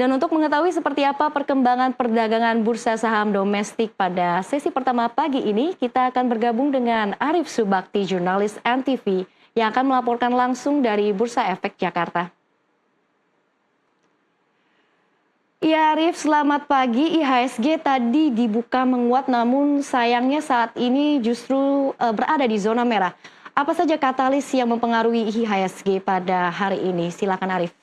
Dan untuk mengetahui seperti apa perkembangan perdagangan bursa saham domestik pada sesi pertama pagi ini, kita akan bergabung dengan Arif Subakti, jurnalis NTV, yang akan melaporkan langsung dari Bursa Efek Jakarta. Ya, Arif, selamat pagi. IHSG tadi dibuka menguat, namun sayangnya saat ini justru berada di zona merah. Apa saja katalis yang mempengaruhi IHSG pada hari ini? Silakan, Arif.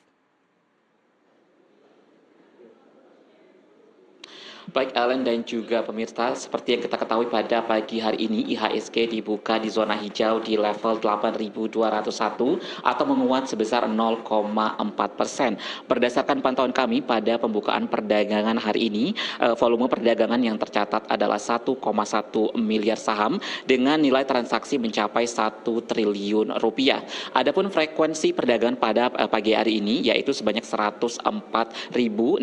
Baik Ellen dan juga pemirsa, seperti yang kita ketahui pada pagi hari ini IHSG dibuka di zona hijau di level 8.201 atau menguat sebesar 0,4%. Berdasarkan pantauan kami pada pembukaan perdagangan hari ini, volume perdagangan yang tercatat adalah 1,1 miliar saham dengan nilai transaksi mencapai 1 triliun rupiah. Adapun frekuensi perdagangan pada pagi hari ini yaitu sebanyak 104.665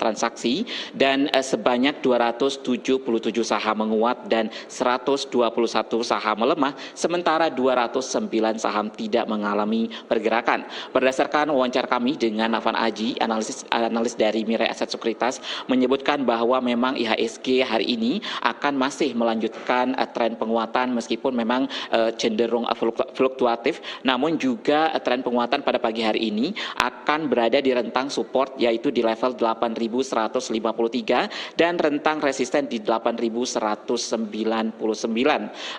transaksi dan sebanyak 277 saham menguat dan 121 saham melemah, sementara 209 saham tidak mengalami pergerakan. Berdasarkan wawancara kami dengan Nafan Aji, analis dari Mirai Aset Sekuritas, menyebutkan bahwa memang IHSG hari ini akan masih melanjutkan tren penguatan meskipun memang cenderung fluktuatif, namun juga tren penguatan pada pagi hari ini akan berada di rentang support yaitu di level 8.153 dan rentang resisten di 8.199.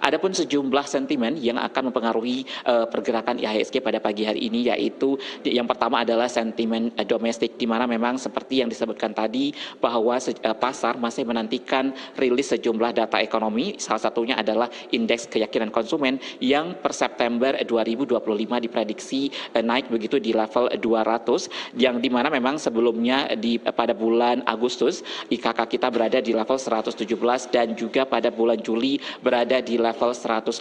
Adapun sejumlah sentimen yang akan mempengaruhi pergerakan IHSG pada pagi hari ini yaitu yang pertama adalah sentimen domestik, di mana memang seperti yang disebutkan tadi bahwa pasar masih menantikan rilis sejumlah data ekonomi, salah satunya adalah indeks keyakinan konsumen yang per September 2025 diprediksi naik begitu di level 200, yang dimana memang sebelumnya pada bulan Agustus IKK kita berada di level 117 dan juga pada bulan Juli berada di level 118,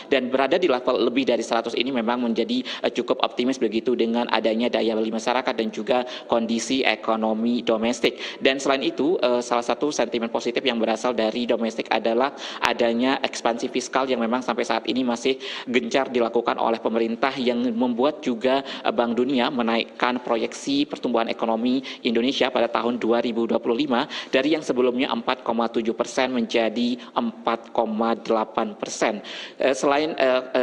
dan berada di level lebih dari 100 ini memang menjadi cukup optimis begitu dengan adanya daya beli masyarakat dan juga kondisi ekonomi domestik. Dan selain itu salah satu sentimen positif yang berasal dari domestik adalah adanya ekspansi fiskal yang memang sampai saat ini masih gencar dilakukan oleh pemerintah, yang membuat juga Bank Dunia menaikkan proyeksi pertumbuhan ekonomi Indonesia pada tahun 2025 dari yang sebelumnya 4,7% menjadi 4,8%. Selain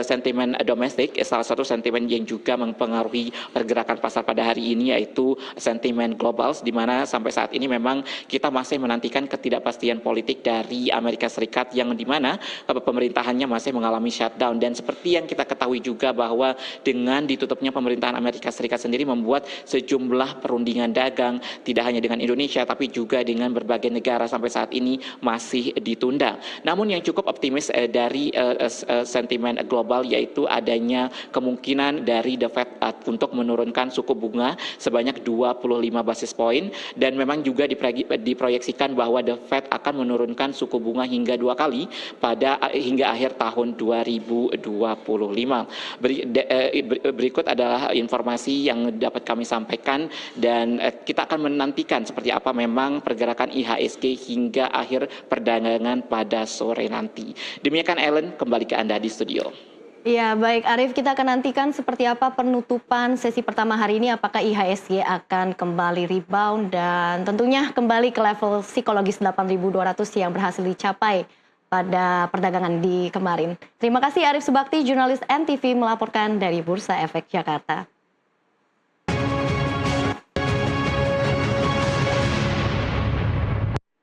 sentimen domestik, salah satu sentimen yang juga mempengaruhi pergerakan pasar pada hari ini yaitu sentimen global, di mana sampai saat ini memang kita masih menantikan ketidakpastian politik dari Amerika Serikat yang dimana pemerintahannya masih mengalami shutdown, dan seperti yang kita ketahui juga bahwa dengan ditutupnya pemerintahan Amerika Serikat sendiri membuat sejumlah perundingan dagang tidak hanya dengan Indonesia tapi juga dengan berbagai negara sampai saat ini masih ditunda. Namun yang cukup optimis dari sentimen global yaitu adanya kemungkinan dari The Fed untuk menurunkan suku bunga sebanyak 25 basis poin, dan memang juga diproyeksikan bahwa The Fed akan menurunkan suku bunga hingga 2 kali hingga akhir tahun 2025. Berikut adalah informasi yang dapat kami sampaikan, dan kita akan menantikan seperti apa memang pergerakan IHSG hingga akhir perdagangan pada sore nanti. Demikian Ellen, kembali ke Anda di studio. Ya, baik Arif, kita akan nantikan seperti apa penutupan sesi pertama hari ini, apakah IHSG akan kembali rebound dan tentunya kembali ke level psikologis 8.200 yang berhasil dicapai pada perdagangan di kemarin. Terima kasih Arif Subakti, jurnalis NTV melaporkan dari Bursa Efek Jakarta.